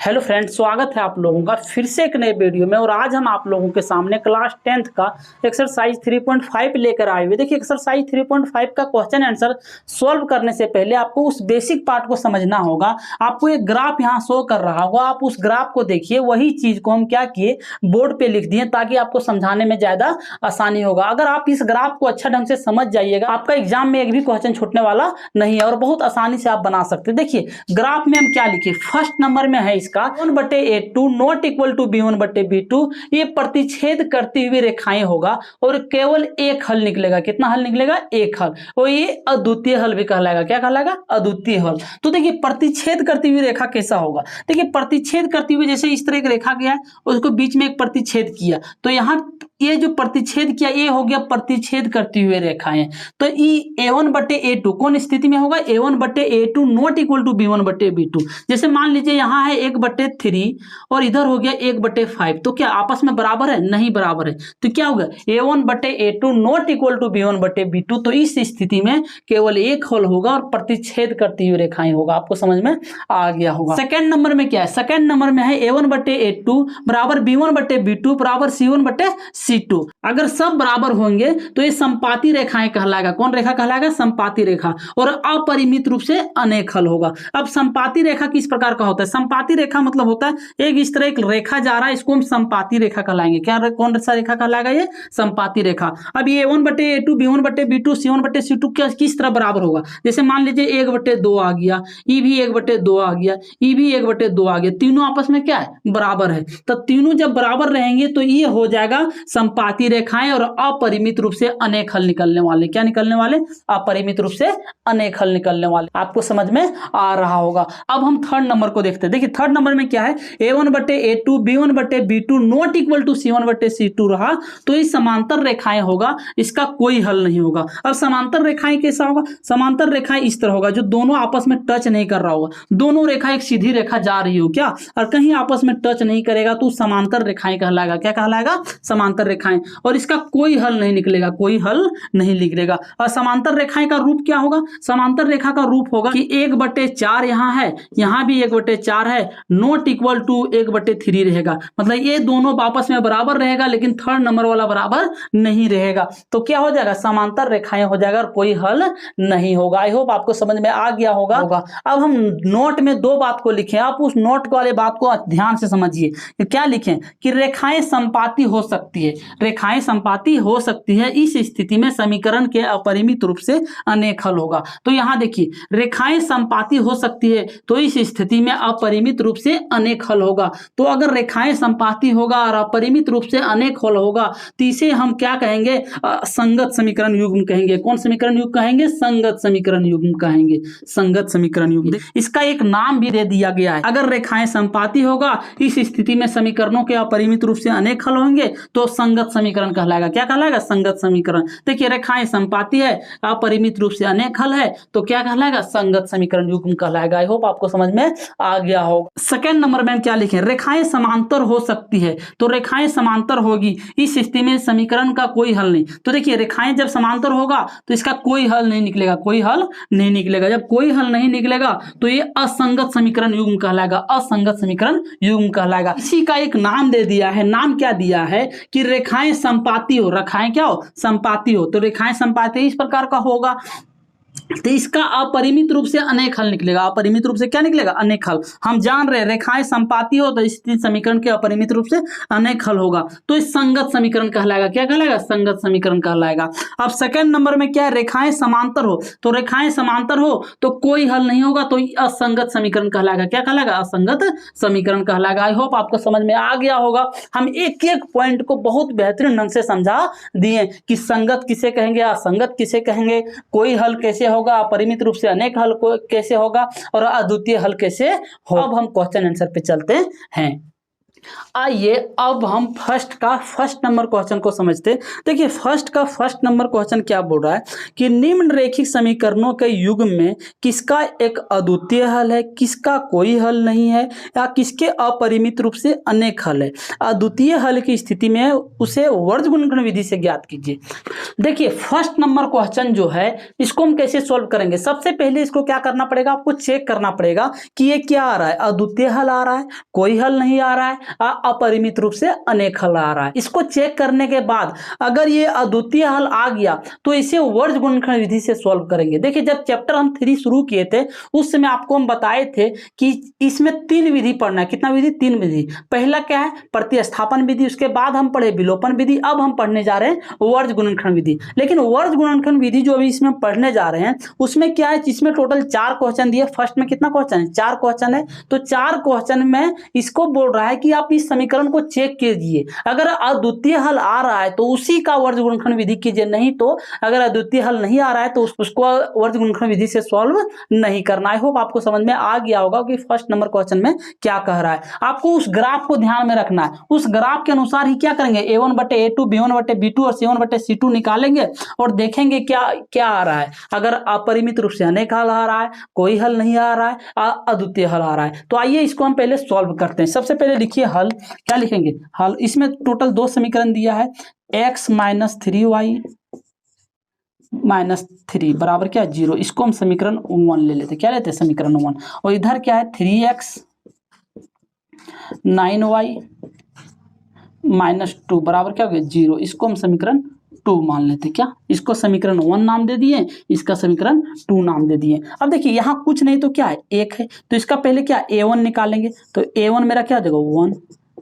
Hello friends, स्वागत है आप लोगों का फिर से एक नए वीडियो में। और आज हम आप लोगों के सामने क्लास 10th का एक्सरसाइज 3.5 लेकर आए हुए। देखिए, एक्सरसाइज 3.5 का क्वेश्चन आंसर सॉल्व करने से पहले आपको उस बेसिक पार्ट को समझना होगा। आपको एक ग्राफ यहाँ शो कर रहा होगा, आप उस ग्राफ को देखिए। वही चीज को हम क्या किए, बोर्ड पे लिख दिए ताकि आपको समझाने में ज्यादा आसानी होगा। अगर आप इस ग्राफ को अच्छा ढंग से समझ जाइएगा, आपका एग्जाम में एक भी क्वेश्चन छूटने वाला नहीं है और बहुत आसानी से आप बना सकते हैं। देखिए, ग्राफ में हम क्या लिखे, फर्स्ट नंबर में है इसका 1/A2 not equal to B1/B2। ये प्रतिच्छेद करती हुई रेखाएं होगा और केवल एक हल निकलेगा। कितना हल निकलेगा? एक हल। और ये अद्वितीय हल भी कहलाएगा। क्या कहलाएगा? अद्वितीय हल। तो देखिए, प्रतिच्छेद करती हुई रेखा कैसा होगा। देखिए, प्रतिच्छेद करती हुई जैसे इस तरह की रेखा गया है, उसको बीच में एक प्रतिच्छेद किया, तो यहां ये जो प्रतिच्छेद किया ये हो गया प्रतिच्छेद करती हुई रेखाएं। तो A1/A2 कौन स्थिति में होगा? A1/A2 not equal to B1/B2। जैसे मान लीजिए यहां है 1/3 और इधर हो गया 1/5, तो क्या आपस में बराबर है? नहीं बराबर है। तो क्या होगा? A1/A2 not equal to B1/B2। तो इस स्थिति में केवल एक हल होगा और प्रतिच्छेद करती हुई रेखाएं होगा। आपको समझ में आ गया होगा। सेकेंड नंबर में क्या है? सेकेंड नंबर में है A1/A2 बराबर B1/B2 बराबर C1/C2। अगर सब बराबर होंगे तो ये संपाती रेखाएं कहलाएगा। कौन रेखा कहलाएगा? संपाती रेखा। और अपरिमित रूप से अनेक हल होगा। अब संपाती रेखा किस प्रकार का होता है? संपाती रेखा मतलब होता है एक इस तरह एक रेखा जा रहा है, इसको हम संपाती रेखा कहलाएंगे। क्या कौन सा रेखा कहलाएगा? ये संपाती रेखा। अब ये A1/A2 B1/B2 C1/C2 किस तरह बराबर होगा? जैसे मान लीजिए 1/2 आ गया, ई भी 1/2 आ गया, ई भी 1/2 आ गया, तीनों आपस में क्या है? बराबर है। तो तीनों जब बराबर रहेंगे तो ये हो जाएगा संपाती रेखाएं और अपरिमित रूप से अनेक हल निकलने वाले। क्या निकलने वाले? अपरिमित रूप से अनेक हल निकलने वाले। आपको समझ में आ रहा होगा। अब हम थर्ड नंबर को देखते हैं। देखिए, थर्ड नंबर में क्या है? A1/A2 B1/B2 not equal to C1/C2 रहा, तो ये समांतर रेखाएं होगा, इसका कोई हल नहीं होगा। अब समांतर रेखाएं कैसा होगा? समांतर रेखाएं इस तरह होगा, जो दोनों आपस में टच नहीं कर रहा होगा। दोनों रेखा एक सीधी रेखा जा रही हो क्या, और कहीं आपस में टच नहीं करेगा तो समांतर रेखाएं कहलाएगा। क्या कहलाएगा? समांतर रेखाएं। और इसका कोई हल नहीं निकलेगा, कोई हल नहीं निकलेगा। और समांतर रेखाएं का रूप क्या होगा? समांतर रेखा का रूप होगा कि 1/4 यहां है, यहां भी 1/4 है, नॉट इक्वल टू 1/3 रहेगा। मतलब ये दोनों आपस में बराबर रहेगा, लेकिन थर्ड नंबर वाला बराबर नहीं रहेगा। तो क्या हो जाएगा? समांतर रेखाएं हो जाएगा और कोई हल नहीं होगा। आई होप आपको समझ में आ गया होगा। अब हम नोट में दो बात को लिखें। आप उस नोट वाले बात को ध्यान से समझिए। क्या लिखें कि रेखाएं संपाती हो सकती है। रेखाएं संपाती हो सकती है, इस स्थिति में समीकरण के अपरिमित रूप से अनेक हल होगा। तो यहां देखिए, रेखाएं संपाती हो सकती है तो इस स्थिति में अपरिमित रूप से अनेक हल होगा। तो अगर रेखाएं संपाती होगा और अपरिमित रूप से अनेक हल होगा तो इसे हम क्या कहेंगे? संगत समीकरण युग्म कहेंगे। कौन समीकरण युग्म कहेंगे? संगत समीकरण युग्म कहेंगे। संगत समीकरण युग्म। इसका एक नाम भी दे दिया गया है। अगर रेखाएं संपाती होगा, इस स्थिति में समीकरणों के अपरिमित रूप से अनेक हल होंगे तो संगत समीकरण कहलाएगा। क्या कहलाएगा? संगत समीकरण। देखिए, रेखाएं संपाती है, अपरिमित रूप से अनेक हल है, तो क्या कहलाएगा? संगत समीकरण युग्म कहलाएगा। आई होप आपको समझ में आ गया होगा। सेकेंड नंबर में हम क्या लिखें? रेखाएं समांतर हो सकती है। तो रेखाएं समांतर होगी, इस स्थिति में समीकरण का कोई हल नहीं। तो देखिए, रेखाएं जब समांतर होगा तो इसका कोई हल नहीं निकलेगा, कोई हल नहीं निकलेगा। जब कोई हल नहीं निकलेगा तो ये असंगत समीकरण युग्म कहलाएगा। असंगत समीकरण युग्म कहलाएगा। इसी का एक नाम दे दिया है। नाम क्या दिया है कि रेखाएं संपाती हो। रेखाएं क्या हो? संपाती हो। तो रेखाएं संपाती इस प्रकार का होगा, तो इसका अपरिमित रूप से अनेक हल निकलेगा। अपरिमित रूप से क्या निकलेगा? अनेक हल। हम जान रहे हैं रेखाएं संपाती हो तो इस समीकरण के अपरिमित रूप से अनेक हल होगा, तो इस संगत समीकरण कहलाएगा। क्या कहलाएगा? संगत समीकरण कहलाएगा। अब सेकंड नंबर में क्या है? रेखाएं समांतर हो। तो रेखाएं समांतर हो तो कोई हल नहीं होगा, तो असंगत समीकरण कहलाएगा। क्या कहलाएगा? असंगत समीकरण कहलाएगा। आई होप आपको समझ में आ गया होगा। हम एक एक पॉइंट को बहुत बेहतरीन ढंग से समझा दिए कि संगत किसे कहेंगे, असंगत किसे कहेंगे, कोई हल कैसे होगा, अपरिमित रूप से अनेक हल कैसे होगा और अद्वितीय हल कैसे हो। अब हम क्वेश्चन आंसर पे चलते हैं। आइए अब हम फर्स्ट नंबर क्वेश्चन को समझते हैं। देखिए फर्स्ट नंबर क्वेश्चन क्या बोल रहा है कि निम्नलिखित समीकरणों के युग्म में किसका एक अद्वितीय हल है, किसका कोई हल नहीं है, या किसके अपरिमित रूप से अनेक हल है। अद्वितीय हल की स्थिति में उसे वर्ग गुणनखंड विधि से ज्ञात कीजिए। देखिए फर्स्ट नंबर क्वेश्चन जो है इसको हम कैसे सॉल्व करेंगे। सबसे पहले इसको क्या करना पड़ेगा, आपको चेक करना पड़ेगा कि ये क्या आ रहा है, अद्वितीय हल आ रहा है, कोई हल नहीं आ रहा है, अपरिमित रूप से अनेक हल आ रहा है। इसको चेक करने के बाद अगर ये अद्वितीय हल आ गया तो इसे वर्ग गुणनखंड विधि से सॉल्व करेंगे। देखिए जब चैप्टर हम 3 शुरू किए थे उस समय आपको हम बताए थे कि इसमें 3 विधि पढ़ना है। कितना विधि, 3 विधि। पहला क्या है, प्रतिस्थापन विधि, उसके बाद हम पढ़े विलोपन विधि, अब हम पढ़ने जा रहे हैं वर्ग गुणनखंड विधि। लेकिन वर्ग गुणनखंड विधि जो अभी इसमें पढ़ने जा रहे हैं उसमें क्या है, इसमें टोटल 4 क्वेश्चन दिए। फर्स्ट में कितना क्वेश्चन है, 4 क्वेश्चन है। तो 4 क्वेश्चन में इसको बोल रहा है कि आप इस समीकरण को चेक कीजिए, अगर अद्वितीय हल आ रहा है तो उसी का वर्ग गुणनखंड विधि कीजिए, नहीं तो अगर अद्वितीय हल नहीं आ रहा है तो उसको वर्ग गुणनखंड विधि से सॉल्व नहीं करना। आई होप आपको समझ में आ गया होगा कि फर्स्ट नंबर क्वेश्चन में क्या कह रहा है। आपको उस ग्राफ को ध्यान में रखना है, उस ग्राफ के अनुसार ही क्या करेंगे, A1/A2, B1/B2 और C1/C2 निकालेंगे और देखेंगे क्या क्या आ रहा है। अगर अपरिमित रूप से अनेक हल आ रहा है, कोई हल नहीं आ रहा है, अद्वितीय हल आ रहा है। तो आइए इसको हम पहले सॉल्व करते हैं। सबसे पहले लिखिए हल, क्या लिखेंगे हल। इसमें टोटल 2 समीकरण दिया है, x - 3y -3 बराबर क्या 0। इसको हम समीकरण 1 ले लेते, क्या लेते हैं समीकरण 1। और इधर क्या है 3x 9y -2 बराबर क्या हो गया 0। इसको हम समीकरण 2 मान लेते, क्या इसको समीकरण 1 नाम दे दिए, इसका समीकरण 2 नाम दे दिए। अब देखिए यहाँ कुछ नहीं तो क्या है 1 है, तो इसका पहले क्या A1 निकालेंगे। तो A1 मेरा क्या हो जाएगा 1,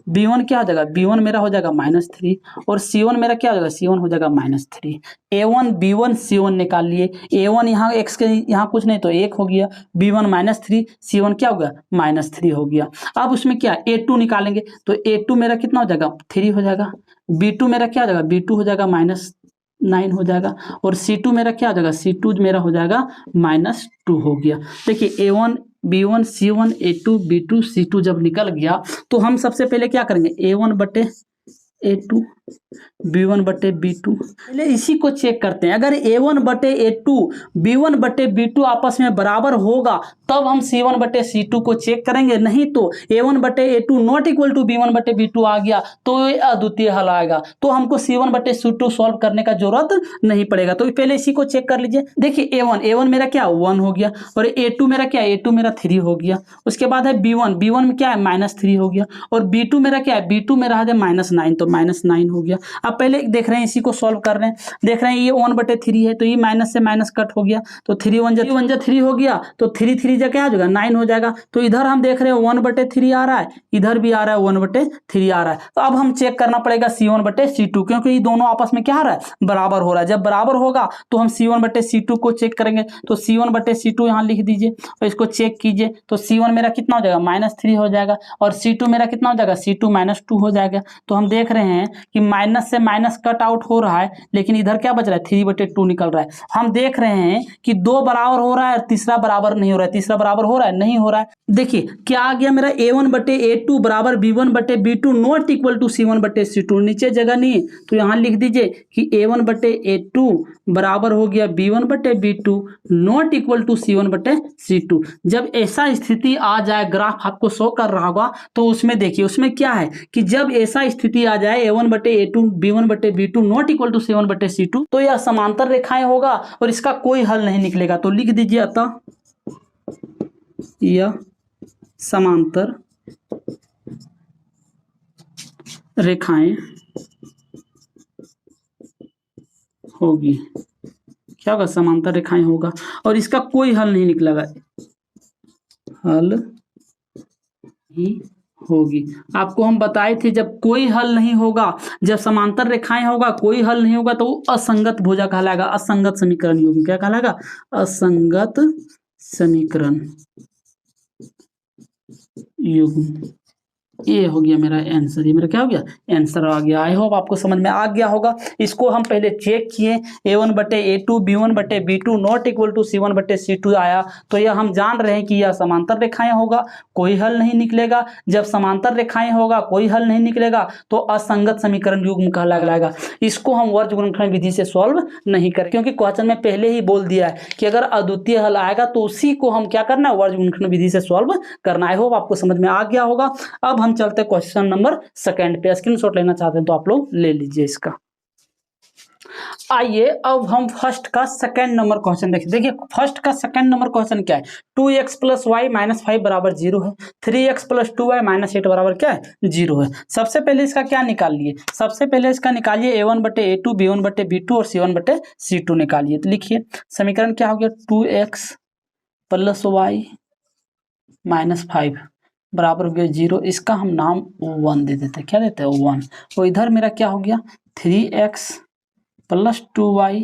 B1 क्या हो जाएगा, B1 मेरा हो जाएगा -3 और C1 मेरा क्या हो जाएगा, C1 हो जाएगा -3। A1 B1 C1 निकाल लिए। A1 यहाँ x के यहाँ कुछ नहीं तो 1 हो गया, B1 -3, C1 क्या हो गया -3 हो गया। अब उसमें क्या A2 निकालेंगे, तो A2 मेरा कितना हो जाएगा 3 हो जाएगा, B2 मेरा क्या हो जाएगा, B2 हो जाएगा -9 हो जाएगा और C2 मेरा क्या हो जाएगा, C2 मेरा हो जाएगा -2 हो गया। देखिए A1 B1 C1 A2 B2 C2 जब निकल गया तो हम सबसे पहले क्या करेंगे A1/A2 B1/B2, पहले इसी को चेक करते हैं। अगर A1/A2 B1/B2 आपस में बराबर होगा तब हम C1/C2 को चेक करेंगे, नहीं तो A1/A2 not equal to B1/B2 आ गया तो ये अद्वितीय हल आएगा, तो हमको C1/C2 सॉल्व करने का जरूरत नहीं पड़ेगा। तो पहले इसी को चेक कर लीजिए। देखिए A1 मेरा क्या 1 हो गया और A2 मेरा क्या A2 मेरा 3 हो गया। उसके बाद है B1 में क्या है -3 हो गया और B2 मेरा क्या है, B2 मेरा है -9 तो -9 हो गया। अब पहले देख रहे हैं इसी को सॉल्व कर रहे हैं, देख रहे हैं ये 1/3 है तो ये माइनस से माइनस कट हो गया तो 3 1 जा 3 हो गया तो 3 3 जा क्या हो जाएगा 9 हो जाएगा। तो इधर हम देख रहे हैं 1/3 आ रहा है, इधर भी आ रहा है 1/3 आ रहा है। तो अब हम चेक करना पड़ेगा C1/C2 क्योंकि ये दोनों आपस में क्या आ रहा है बराबर हो रहा है। जब बराबर होगा तो हम C1/C2 को चेक करेंगे। तो C1/C2 यहाँ लिख दीजिए और इसको चेक कीजिए। तो C1 मेरा कितना हो जाएगा -3 हो जाएगा और C2 मेरा कितना हो जाएगा C2 -2 हो जाएगा। तो हम देख रहे हैं कि माइनस से माइनस कट आउट हो रहा है लेकिन इधर क्या बच रहा है 3/2 निकल रहा है। हम देख रहे हैं कि 2 बराबर हो रहा है और तीसरा बराबर नहीं हो रहा है। तीसरा बराबर हो रहा है, नहीं हो रहा है। देखिए क्या आ गया मेरा A1/A2 बराबर B1/B2 not equal to C1/C2। नीचे जगह नहीं है तो यहाँ लिख दीजिए कि A1/A2 बराबर हो गया B1/B2 not equal to C1/C2। जब ऐसा स्थिति आ जाए, ग्राफ आपको शो कर रहा होगा तो उसमें देखिए उसमें क्या है कि जब ऐसा स्थिति आ जाए A1/A2 B1/B2 not equal to C1/C2 तो यह समांतर रेखाएं होगा और इसका कोई हल नहीं निकलेगा। तो लिख दीजिए अतः यह समांतर रेखाएं होगी। क्या होगा समांतर रेखाएं होगा और इसका कोई हल नहीं निकलेगा, हल ही होगी। आपको हम बताए थे जब कोई हल नहीं होगा, जब समांतर रेखाएं होगा कोई हल नहीं होगा तो असंगत भुजा कहलाएगा, असंगत समीकरण युग्म। क्या कहलाएगा असंगत समीकरण युग्म। ये हो गया मेरा आंसर, ये मेरा क्या हो गया आंसर आ गया। आई होप आपको समझ में आ गया होगा। इसको हम पहले चेक किए, A1/A2 B1/B2 not equal to C1/C2 आया, तो यह हम जान रहे हैं कि यह समांतर रेखाएं होगा, कोई हल नहीं निकलेगा। जब समांतर रेखाएं होगा कोई हल नहीं निकलेगा तो असंगत समीकरण युग्म कहलाएगा। इसको हम वर्ग गुणनखंड विधि से सॉल्व नहीं करें, क्योंकि क्वेश्चन में पहले ही बोल दिया है कि अगर अद्वितीय हल आएगा तो उसी को हम क्या करना है, वर्ग गुणनखंड विधि से सॉल्व करना है। होप आपको समझ में आ गया होगा। अब हम चलते क्वेश्चन नंबर 2 पे। स्क्रीनशॉट लेना चाहते हैं तो आप लोग ले लीजिए इसका। आइए अब हम फर्स्ट का सेकंड नंबर क्वेश्चन देखिए। देखिए फर्स्ट का सेकंड नंबर क्वेश्चन क्या है, 2x + y - 5 बराबर 0 है, 3x + 2y - 8 बराबर क्या है 0 है। सबसे पहले इसका क्या निकाल लिए, सबसे पहले इसका निकालिए A1/A2 B1/B2 और C1/C2 निकालिए। तो लिखिए समीकरण क्या हो गया, 2x + y - 5 बराबर हो गया 0। इसका हम नाम 1 दे देते हैं, क्या देते हैं 1। तो इधर मेरा क्या हो गया 3x + 2y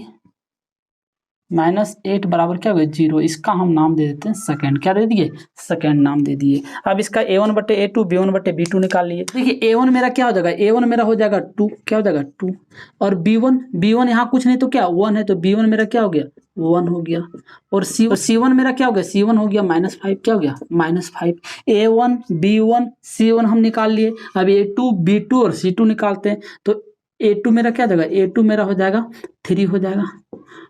- 8 बराबर क्या हो गया 0। इसका हम नाम दे देते हैं सेकंड, क्या दे दिए सेकंड नाम दे दिए। अब इसका A1/A2 B1/B2 निकाल लिए। देखिए A1 मेरा क्या हो जाएगा, A1 मेरा हो जाएगा 2, क्या हो जाएगा 2, और B1 यहाँ कुछ नहीं तो क्या 1 है, तो B1 मेरा क्या हो गया 1 हो गया। और C1 मेरा क्या हो गया, C1 हो गया -5, क्या हो गया -5। A1 B1 C1 हम निकाल लिए। अब A2 B2 और C2 निकालते हैं, तो A2 मेरा क्या हो जाएगा, A2 मेरा हो जाएगा 3 हो जाएगा,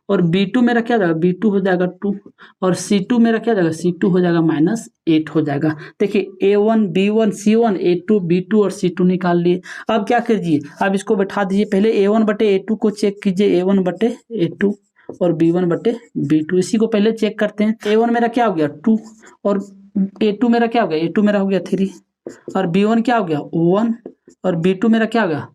और B2 मेरा क्या हो जाएगा, B2 हो जाएगा 2, और C2 मेरा क्या हो जाएगा, C2 हो जाएगा -8 हो जाएगा। देखिए A1 B1 C1 A2 B2 और C2 निकाल लिए। अब क्या कीजिए, अब इसको बैठा दीजिए। पहले A1/A2 को चेक कीजिए, A1/A2 और B1/B2, इसी को पहले चेक करते हैं। A1 मेरा क्या हो गया 2, और A2 मेरा क्या हो गया, A2 मेरा हो गया 3, और B1 क्या हो गया 1, और B2 मेरा क्या हो गया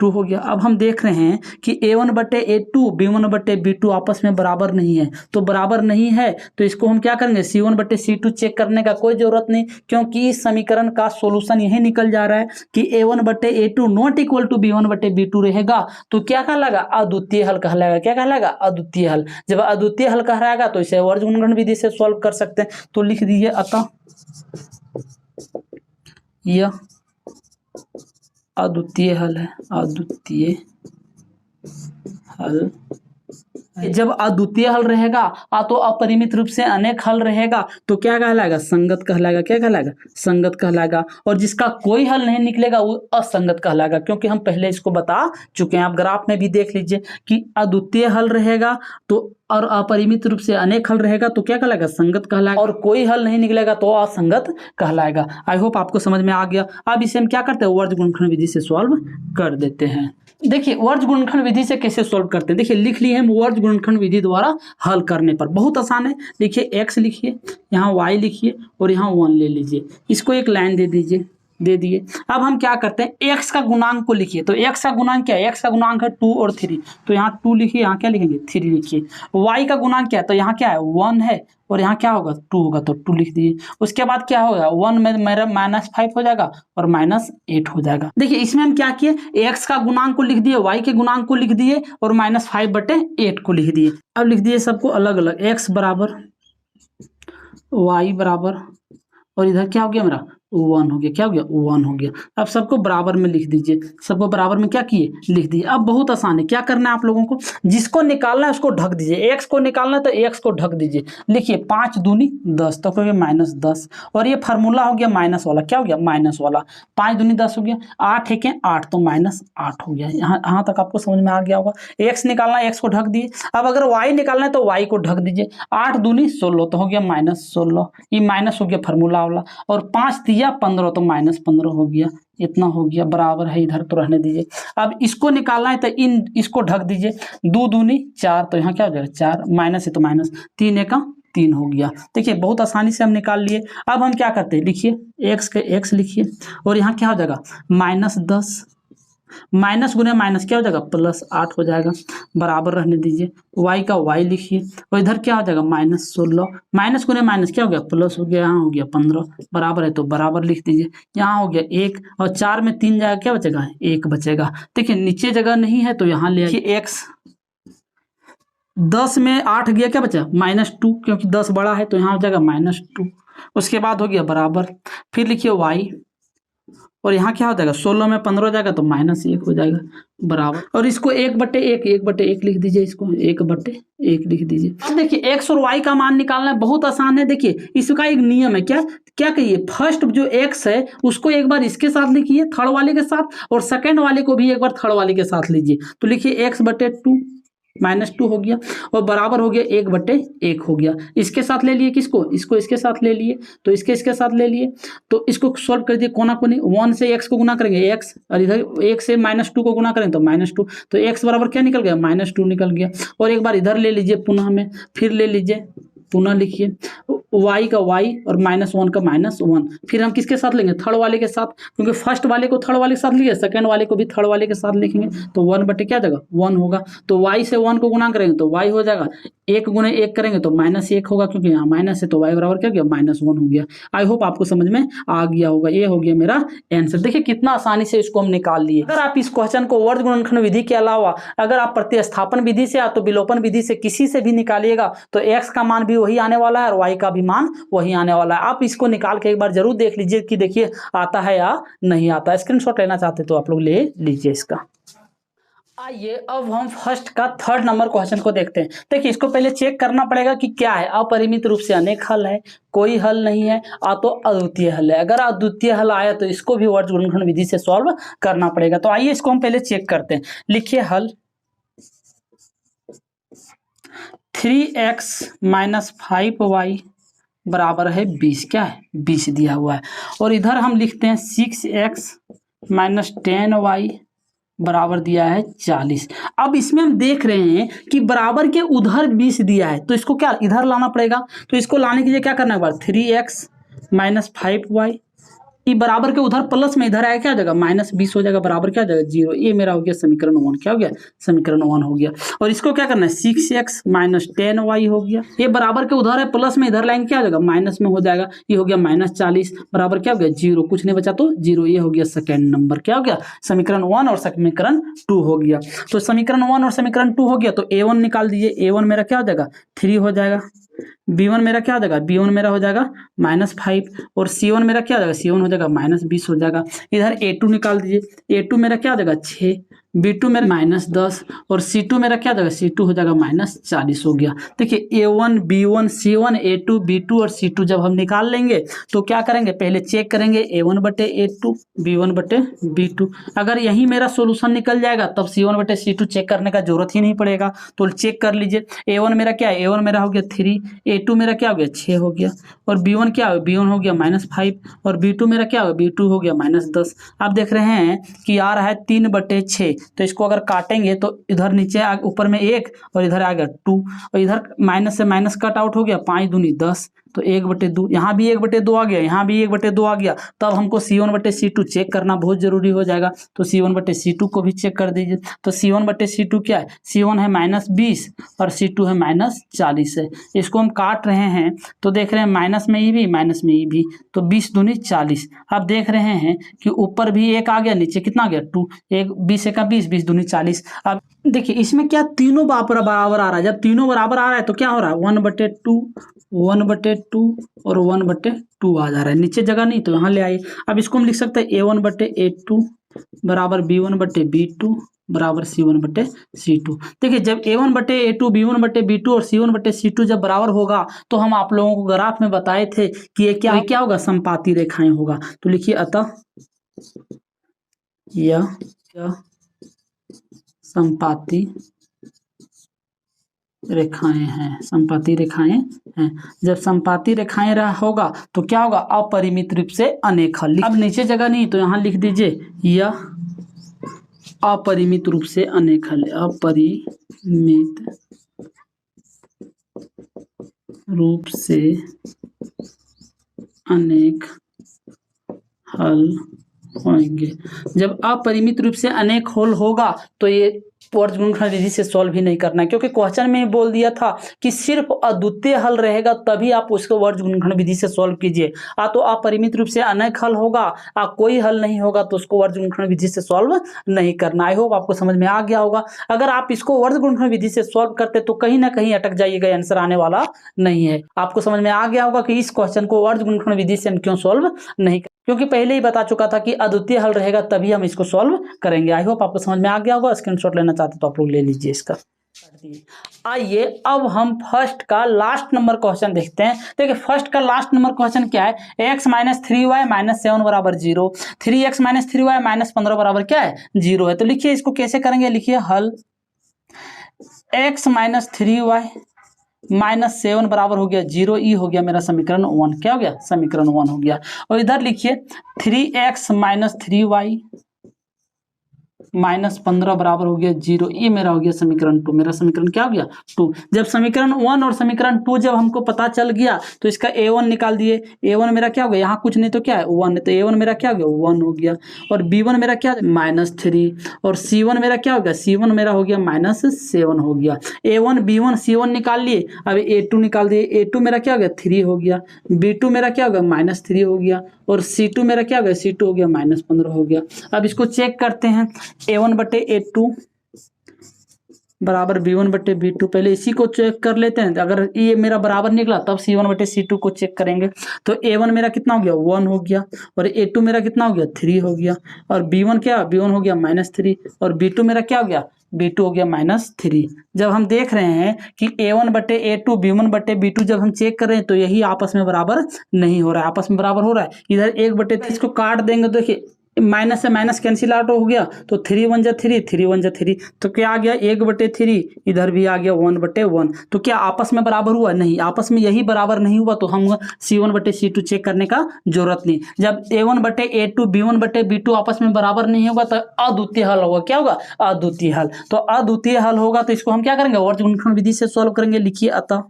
2 हो गया। अब हम देख रहे हैं कि A1/A2 B1/B2 आपस में बराबर नहीं है, तो बराबर नहीं है तो इसको हम क्या करेंगे, C1/C2 चेक करने का कोई जरूरत नहीं, क्योंकि इस समीकरण का सॉल्यूशन यही निकल जा रहा है कि A1/A2 not equal to B1/B2 रहेगा, तो क्या कहलाएगा अद्वितीय हल कहलाएगा। क्या कहलाएगा अद्वितीय हल। जब अद्वितीय हल कहलाएगा तो इसे वर्ग गुणनखंड विधि से सॉल्व कर सकते हैं। तो लिख दीजिए अतः यह अद्वितीय हल है, अद्वितीय हल। जब अद्वितीय हल रहेगा तो अपरिमित रूप से अनेक हल रहेगा, तो क्या कहलाएगा संगत कहलाएगा। क्या कहलाएगा संगत कहलाएगा। और जिसका कोई हल नहीं निकलेगा वो असंगत कहलाएगा, क्योंकि हम पहले इसको बता चुके हैं। आप ग्राफ में भी देख लीजिए कि अद्वितीय हल रहेगा तो और अपरिमित रूप से अनेक हल रहेगा तो क्या कहलाएगा संगत कहलाएगा, और कोई हल नहीं निकलेगा तो असंगत कहलाएगा। आई होप आपको समझ में आ गया। अब इसे हम क्या करते हैं, वर्ग गुणनखंड विधि से सॉल्व कर देते हैं। देखिए वर्ग गुणनखंड विधि से कैसे सॉल्व करते हैं, देखिए लिख लिए हम वर्ग गुणनखंड विधि द्वारा हल करने पर। बहुत आसान है। देखिए x लिखिए, यहाँ y लिखिए और यहाँ 1 ले लीजिए, इसको एक लाइन दे दीजिए, दे दिए। अब हम क्या करते हैं, x का गुणांक को लिखिए। तो x का गुणांक क्या है, x का गुणांक है 2 और 3, तो यहाँ 2 लिखिए, यहाँ क्या लिखेंगे 3 लिखिए। y का गुणांक क्या है, तो यहाँ क्या है 1 है, और यहाँ क्या होगा 2 होगा, तो 2 लिख दीजिए। उसके बाद क्या होगा 1 में मेरा -5 हो जाएगा और -8 हो जाएगा। देखिए इसमें हम क्या किए, x का गुणांक को लिख दिए, y के गुणांक को लिख दिए और -5/8 को लिख दिए। अब लिख दिए सबको अलग अलग, x बराबर y बराबर, और इधर क्या हो गया मेरा 1 हो गया, क्या हो गया 1 हो गया। अब सबको बराबर में लिख दीजिए, सबको बराबर में क्या किए लिख दिए। अब बहुत आसान है, क्या करना है आप लोगों को, जिसको निकालना है उसको ढक दीजिए। x को निकालना है तो x को ढक दीजिए। लिखिए 5 दूनी 10, तो कहोगे -10, और ये फार्मूला हो गया माइनस वाला, क्या हो गया माइनस वाला। 5 दूनी 10 हो गया, 8 एक 8, तो -8 हो गया। यहाँ तक आपको समझ में आ गया होगा। x निकालना है, x को ढक दिए। अब अगर y निकालना है तो y को ढक दीजिए। 8 दूनी 16, तो हो गया -16, ये माइनस हो गया फार्मूला वाला, और 5 दिया 15, तो -15 हो गया। इतना हो गया, बराबर है, इधर तो रहने दीजिए। अब इसको निकालना है तो इसको ढक दीजिए। 2 दूनी 4, तो यहाँ क्या हो जाएगा 4, माइनस है तो माइनस, 3 एक 3 हो गया। देखिए बहुत आसानी से हम निकाल लिए। अब हम क्या करते हैं, लिखिए x के x लिखिए, और यहाँ क्या हो जाएगा -10, माइनस गुने माइनस क्या हो जाएगा +8 हो जाएगा, बराबर रहने दीजिए। y का y लिखिए, और इधर क्या हो जाएगा -16, माइनस गुने माइनस क्या हो गया प्लस हो गया, यहाँ हो गया 15, बराबर है तो बराबर लिख दीजिए। यहाँ हो गया 1, और 4 में 3 जाएगा, क्या बचेगा 1 बचेगा। देखिए नीचे जगह नहीं है तो यहाँ ले आइए x, 10 में 8 गया, क्या बचा -2, क्योंकि 10 बड़ा है तो यहाँ हो जाएगा -2। उसके बाद हो गया बराबर, फिर लिखिए y, और यहाँ क्या हो जाएगा 16 में 15 हो जाएगा तो -1 हो जाएगा बराबर। और इसको 1/1 लिख दीजिए, इसको 1/1 लिख दीजिए। अब देखिए x और y का मान निकालना बहुत आसान है। देखिए इसका एक नियम है, क्या क्या कहिए, फर्स्ट जो x है उसको एक बार इसके साथ लिखिए थर्ड वाले के साथ, और सेकंड वाले को भी एक बार थर्ड वाले के साथ लीजिए। तो लिखिए x/2 -2 हो गया और बराबर हो गया 1/1 हो गया। इसके साथ ले लिए किसको, इसको इसके साथ ले लिए, तो इसके साथ ले लिए। तो इसको सॉल्व कर दिए कोना कोनी, 1 से x को गुना करेंगे x, और इधर 1 से -2 को गुना करेंगे तो -2, तो x बराबर क्या निकल गया, -2 निकल गया। और एक बार इधर ले लीजिए पुनः में, फिर ले लीजिए पुनः लिखिए y का y और -1 का -1। फिर हम किसके साथ लेंगे, थर्ड वाले के साथ, क्योंकि फर्स्ट वाले को थर्ड वाले के साथ लिए, सेकंड वाले को भी थर्ड वाले के साथ लिखेंगे। तो 1 क्या जगह 1 होगा। तो y से 1 को गुना करेंगे तो y हो जाएगा, 1 गुणे 1 करेंगे तो -1 होगा, क्योंकि यहाँ माइनस है तो y बराबर क्या गया -1 हो गया। आई होप आपको समझ में आ गया होगा। ये हो गया मेरा आंसर। देखिए कितना आसानी से इसको हम निकाल लिए। अगर आप इस क्वेश्चन को वर्ग गुणनखंड विधि के अलावा अगर आप प्रतिस्थापन विधि से या तो विलोपन विधि से किसी से भी निकालिएगा तो x का मान भी वही आने वाला है और y का भी मान वही आने वाला है। आप इसको निकाल के एक बार जरूर देख लीजिए कि देखिए आता है या नहीं आता है। स्क्रीनशॉट लेना चाहते तो आप लोग ले लीजिए इसका। आइए अब हम फर्स्ट का थर्ड नंबर क्वेश्चन को देखते हैं। देखिए इसको पहले चेक करना पड़ेगा कि क्या है, अपरिमित रूप से अनेक हल है, कोई हल नहीं है, तो अद्वितीय हल है। अगर अद्वितीय हल आया तो इसको भी वर्ग गुणनखंड विधि से सॉल्व करना पड़ेगा। तो आइए इसको हम पहले चेक करते हैं। लिखिए हल 3x - 5y बराबर है 20, क्या है 20 दिया हुआ है। और इधर हम लिखते हैं 6x - 10y बराबर दिया है 40। अब इसमें हम देख रहे हैं कि बराबर के उधर 20 दिया है, तो इसको क्या इधर लाना पड़ेगा। तो इसको लाने के लिए क्या करना है, 3x - 5y बराबर के उधर प्लस में इधर आया क्या जाएगा -20 हो जाएगा, बराबर क्या जाएगा 0। ये मेरा हो गया समीकरण 1, क्या हो गया समीकरण 1 हो गया। और इसको क्या करना है 6x - 10y हो गया। ये बराबर के उधर है प्लस में इधर लाएंगे क्या जाएगा माइनस में हो जाएगा, ये हो गया -40 बराबर क्या हो गया 0, कुछ नहीं बचा तो 0। ये हो गया सेकेंड नंबर, क्या हो गया समीकरण 1 और समीकरण 2 हो गया। तो समीकरण 1 और समीकरण 2 हो गया तो a1 निकाल दीजिए। a1 मेरा क्या हो जाएगा 3 हो जाएगा, b1 मेरा क्या हो जाएगा b1 मेरा हो जाएगा -5 और c1 मेरा क्या हो जाएगा c1 हो जाएगा -20 हो जाएगा। इधर a2 निकाल दीजिए। a2 मेरा क्या हो जाएगा 6, b2 मेरा -10 और c2 मेरा क्या हो जाएगा c2 हो जाएगा -40 हो गया। देखिए a1 b1 c1 a2 b2 और c2 जब हम निकाल लेंगे तो क्या करेंगे पहले चेक करेंगे a1/a2 b1/b2। अगर यही मेरा सोल्यूशन निकल जाएगा तब c1/c2 चेक करने का जरूरत ही नहीं पड़ेगा। तो चेक कर लीजिए a1 मेरा क्या है a1 मेरा हो गया 3, a2 मेरा क्या हो गया 6 हो गया और b1 क्या हो b1 हो गया -5 और b2 मेरा क्या हो b2 हो गया -10। आप देख रहे हैं कि आ रहा है 3/6, तो इसको अगर काटेंगे तो इधर नीचे ऊपर में 1 और इधर आ गया 2 और इधर माइनस से माइनस कट आउट हो गया 5 दूनी 10, तो 1/2 यहाँ भी 1/2 आ गया, यहाँ भी 1/2 आ गया। तब हमको c1/c2 चेक करना बहुत जरूरी हो जाएगा। तो c1/c2 को भी चेक कर दीजिए। तो c1/c2 क्या है, c1 है -20 और c2 है -40 है। इसको हम काट रहे हैं तो देख रहे हैं माइनस में ये भी माइनस में ये भी, तो 20 दूनी 40। आप देख रहे हैं कि ऊपर भी 1 आ गया, नीचे कितना आ गया 2, 1 20 1 20 20 दूनी 40। अब देखिए इसमें क्या तीनों बराबर आ रहा है। जब तीनों बराबर आ रहा है तो क्या हो रहा है 1/2 1/2 और 1/2 आ जा रहा है, नीचे जगह नहीं तो यहाँ ले आइए। अब इसको हम लिख सकते हैं a1/a2 बराबर b1/b2 बराबर c1/c2। देखिए जब a1/a2 b1/b2 और c1/c2 जब बराबर होगा तो हम आप लोगों को ग्राफ में बताए थे कि ये क्या होगा समपाती रेखाएं होगा। तो लिखिए अतः यह समपाती रेखाएं हैं, समपाती रेखाएं हैं। जब समपाती रेखाएं होगा तो क्या होगा अपरिमित रूप से अनेक हल। अब नीचे जगह नहीं तो यहाँ लिख दीजिए यह अपरिमित रूप से अनेक हल, अपरिमित रूप से अनेक हल होंगे। जब अपरिमित रूप से अनेक हल होगा तो ये वर्ग गुणनखंड विधि से सॉल्व ही नहीं करना है, क्योंकि क्वेश्चन में बोल दिया था कि सिर्फ अद्वितीय हल रहेगा तभी आप उसको वर्ग गुणनखंड विधि से सॉल्व कीजिए। तो अपरिमित रूप से अनेक हल होगा, कोई हल नहीं होगा तो उसको वर्ग गुणनखंड विधि से सॉल्व नहीं करना। आई होप आपको समझ में आ गया होगा। अगर आप इसको वर्ग गुणनखंड विधि से सॉल्व करते तो कहीं ना कहीं अटक जाइएगा, आंसर आने वाला नहीं है। आपको समझ में आ गया होगा कि इस क्वेश्चन को वर्ग गुणनखंड विधि से हम क्यों सॉल्व नहीं क्योंकि पहले ही बता चुका था कि अद्वितीय हल रहेगा तभी हम इसको सॉल्व करेंगे। आई होप आपको समझ में आ गया होगा। स्क्रीनशॉट लेना चाहते तो आप लोग ले लीजिए इसका। आइए अब हम फर्स्ट का लास्ट नंबर क्वेश्चन देखते हैं। देखिए फर्स्ट का लास्ट नंबर क्वेश्चन क्या है, x माइनस 3y माइनस 7 बराबर 0, 3x माइनस 3y माइनस 15 बराबर क्या है 0 है। तो लिखिए इसको कैसे करेंगे, लिखिए हल x माइनस 3y माइनस 7 बराबर हो गया 0, ई हो गया मेरा समीकरण 1। क्या हो गया, समीकरण 1 हो गया। और इधर लिखिए 3x माइनस 3y माइनस 15 बराबर हो गया 0, ये मेरा हो गया समीकरण 2। मेरा समीकरण क्या हो गया 2। जब समीकरण 1 और समीकरण 2 जब हमको पता चल गया तो इसका a1 निकाल दिए। a1 मेरा क्या हो गया, यहाँ कुछ नहीं तो क्या है 1 है, तो a1 मेरा क्या हो गया 1 हो गया। और b1 मेरा क्या माइनस 3, और c1 मेरा क्या हो गया, c1 मेरा हो गया माइनस 7 हो गया। a1 b1 c1 निकाल लिए, अब a2 निकाल दिए। a2 मेरा क्या हो गया 3 हो गया, b2 मेरा क्या हो गया माइनस 3 हो गया, और c2 मेरा क्या हो गया c2 हो गया माइनस 15 हो गया। अब इसको चेक करते हैं, a1 बटे a2 बराबर b1 बटे b2। पहले इसी को चेक कर लेते हैं, अगर ये मेरा बराबर निकला तब c1 बटे c2 को चेक करेंगे। तो a1 मेरा कितना हो गया 1 हो गया, और a2 मेरा कितना हो गया 3 हो गया, और b1 क्या, b1 हो गया माइनस 3, और b2 मेरा क्या हो गया b2 हो गया माइनस 3। जब हम देख रहे हैं कि a1 बटे a2 b1 बटे b2 जब हम चेक कर रहे हैं तो यही आपस में बराबर नहीं हो रहा है, आपस में बराबर हो रहा है। इधर 1 बटे 3 इसको काट देंगे तो देखिए माइनस से माइनस कैंसिल आउट हो गया, तो 3 1 जा 3, 3 1 जा 3, तो क्या आ गया 1 बटे 3, इधर भी आ गया 1 बटे 1। तो क्या आपस में बराबर हुआ, नहीं, आपस में यही बराबर नहीं हुआ, तो हम c1 बटे c2 चेक करने का जरूरत नहीं। जब a1 बटे a2 b1 बटे b2 आपस में बराबर नहीं होगा तो अद्वितीय हल होगा। क्या होगा, अद्वितीय हल। तो अद्वितीय हल होगा तो इसको हम क्या करेंगे, वर्ग गुणनखंड विधि से सॉल्व करेंगे। लिखिए अतः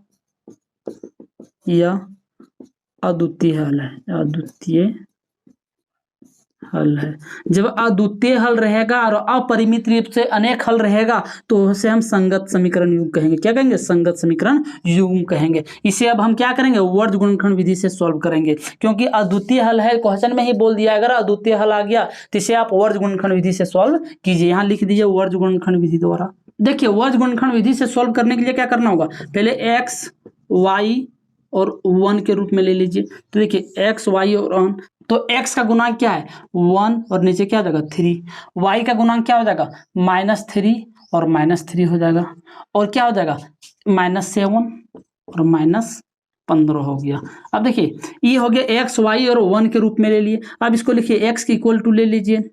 यह अद्वितीय हल है, अद्वितीय हल है। जब अद्वितीय हल रहेगा और अपरिमित रूप से अनेक हल रहेगा तो उसे हम संगत समीकरण युग्म कहेंगे। क्या कहेंगे, संगत समीकरण युग्म कहेंगे। इसे अब हम क्या करेंगे, वर्ग गुणनखंड विधि से सॉल्व करेंगे, क्योंकि अद्वितीय हल है, क्वेश्चन में ही बोल दिया अगर अद्वितीय हल आ गया तो इसे आप वर्ग गुणनखंड विधि से सॉल्व कीजिए। यहाँ लिख दीजिए वर्ग गुणनखंड विधि द्वारा। देखिए वर्ग गुणनखंड विधि से सॉल्व करने के लिए क्या करना होगा, पहले x y और 1 के रूप में ले लीजिए। तो देखिए x y और 1, तो x का गुणांक क्या है 1 और नीचे क्या हो जाएगा 3, y का गुणांक क्या हो जाएगा -3 और -3 हो जाएगा, और क्या हो जाएगा -7 और -15 हो गया। अब देखिए ये हो गया x y और 1 के रूप में ले लिए। अब इसको लिखिए x की इक्वल टू ले लीजिए,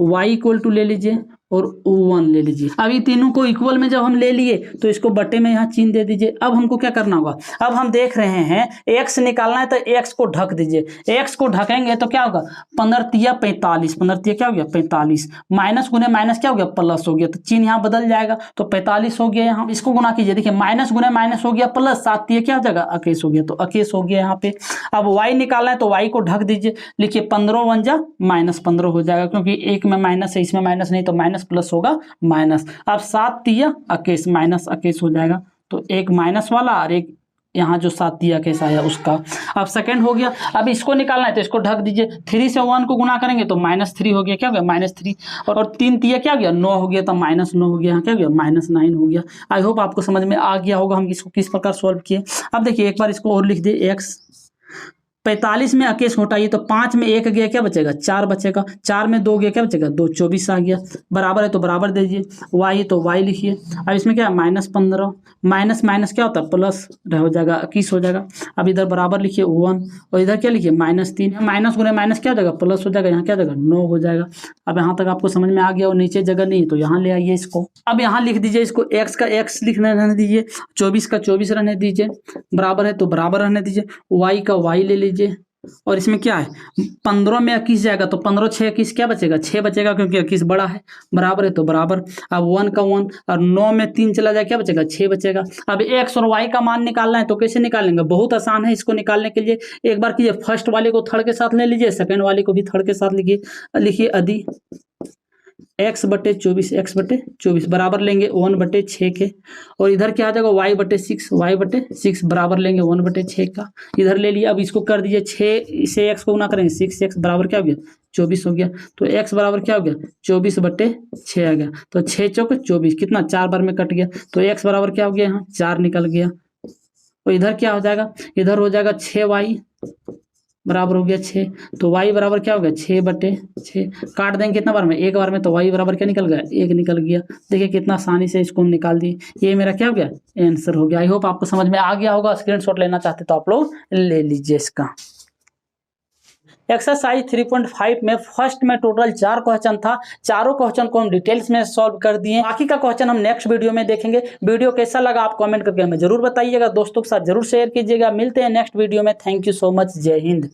y इक्वल टू ले लीजिए और 1 ले लीजिए। अब ये तीनों को इक्वल में जब हम ले लिए तो इसको बटे में यहाँ चिन्ह दे दीजिए। अब हमको क्या करना होगा, अब हम देख रहे हैं x निकालना है तो x को ढक दीजिए। x को ढकेंगे तो क्या होगा 15 तिया 45, 15 तिया क्या हो गया 45, माइनस गुने माइनस क्या हो गया प्लस हो गया, तो चिन्ह यहाँ बदल जाएगा तो 45 हो गया। यहाँ इसको गुना कीजिए, देखिए माइनस गुने माइनस हो गया प्लस, 7 तिया क्या हो जाएगा 21 हो गया, तो 21 हो गया यहाँ पे। अब y निकालना है तो y को ढक दीजिए, लिखिए 15 1 जा -15 हो जाएगा, क्योंकि एक में माइनस है इसमें माइनस नहीं, तो माइनस प्लस होगा माइनस। अब 7 तिया 21 माइनस 21 हो जाएगा, तो एक माइनस वाला और एक यहाँ जो 7 तिया कैसा है उसका। अब सेकंड हो गया। अब इसको निकालना है तो इसको ढक दीजिए, 3 से 1 को गुना करेंगे तो -3 हो गया, क्या हो गया -3, और 3 तिया क्या हो गया 9 हो गया, तो -9 हो गया, यहाँ क्या हो गया -9 हो गया। आई होप आपको समझ में आ गया होगा हम इसको किस प्रकार सॉल्व किए। अब देखिए एक बार इसको और लिख दिए, x 45 में 21 घटाइए तो 5 में 1 गया क्या बचेगा 4 बचेगा, 4 में 2 गया क्या बचेगा 2, 24 आ गया। बराबर है तो बराबर दे दीजिए, y तो y लिखिए। अब इसमें क्या है -15, माइनस माइनस क्या होता है प्लस हो जाएगा 21 हो जाएगा। अब इधर बराबर लिखिए 1 और इधर क्या लिखिए -3, माइनस गुने माइनस क्या हो जाएगा प्लस हो जाएगा, यहाँ क्या हो जाएगा 9 हो जाएगा। अब यहाँ तक आपको समझ में आ गया और नीचे जगह नहीं तो यहाँ ले आइए इसको। अब यहाँ लिख दीजिए इसको, x का x लिखना रहने दीजिए, 24 का 24 रहने दीजिए, बराबर है तो बराबर रहने दीजिए, y का y ले लीजिए। और इसमें क्या है 15 में 21 जाएगा तो 15 6 21 क्या बचेगा 6 बचेगा, क्योंकि 21 बड़ा है, बराबर है तो बराबर। अब 1 का 1 और 9 में 3 चला जाए क्या बचेगा 6 बचेगा। अब x और y का मान निकालना है तो कैसे निकालेंगे, बहुत आसान है। इसको निकालने के लिए एक बार कीजिए, फर्स्ट वाले को थर्ड के साथ ले लीजिए, सेकंड वाले को भी थर्ड के साथ लिखिए अधि x बटे 24 बराबर लेंगे 1 बटे 6 के, और इधर क्या आ जाएगा y बटे 6 बराबर लेंगे 1 बटे 6 का, इधर ले लिया। अब इसको कर दीजिए 6 से x को गुना करेंगे 6x बराबर क्या हो गया 24 हो गया, तो x बराबर क्या हो गया 24 बटे 6 आ गया, तो 6 चौक 24 कितना 4 बार में कट गया, तो x बराबर क्या हो गया यहाँ 4 निकल गया। तो इधर क्या हो जाएगा, इधर हो जाएगा 6y बराबर हो गया 6। तो y बराबर क्या हो गया 6/6। काट देंगे कितना बार में, एक बार में, तो y बराबर क्या निकल गया 1 निकल गया। देखिए कितना आसानी से इसको हम निकाल दिए। ये मेरा क्या हो गया आंसर हो गया। आई होप आपको समझ में आ गया होगा। स्क्रीनशॉट लेना चाहते तो आप लोग ले लीजिए इसका। एक्सरसाइज 3.5 में फर्स्ट में टोटल 4 क्वेश्चन था। चारों क्वेश्चन को हम डिटेल्स में सॉल्व कर दिए। बाकी का क्वेश्चन हम नेक्स्ट वीडियो में देखेंगे। वीडियो कैसा लगा आप कमेंट करके हमें जरूर बताइएगा। दोस्तों के साथ जरूर शेयर कीजिएगा। मिलते हैं नेक्स्ट वीडियो में। Thank you so much. जय हिंद।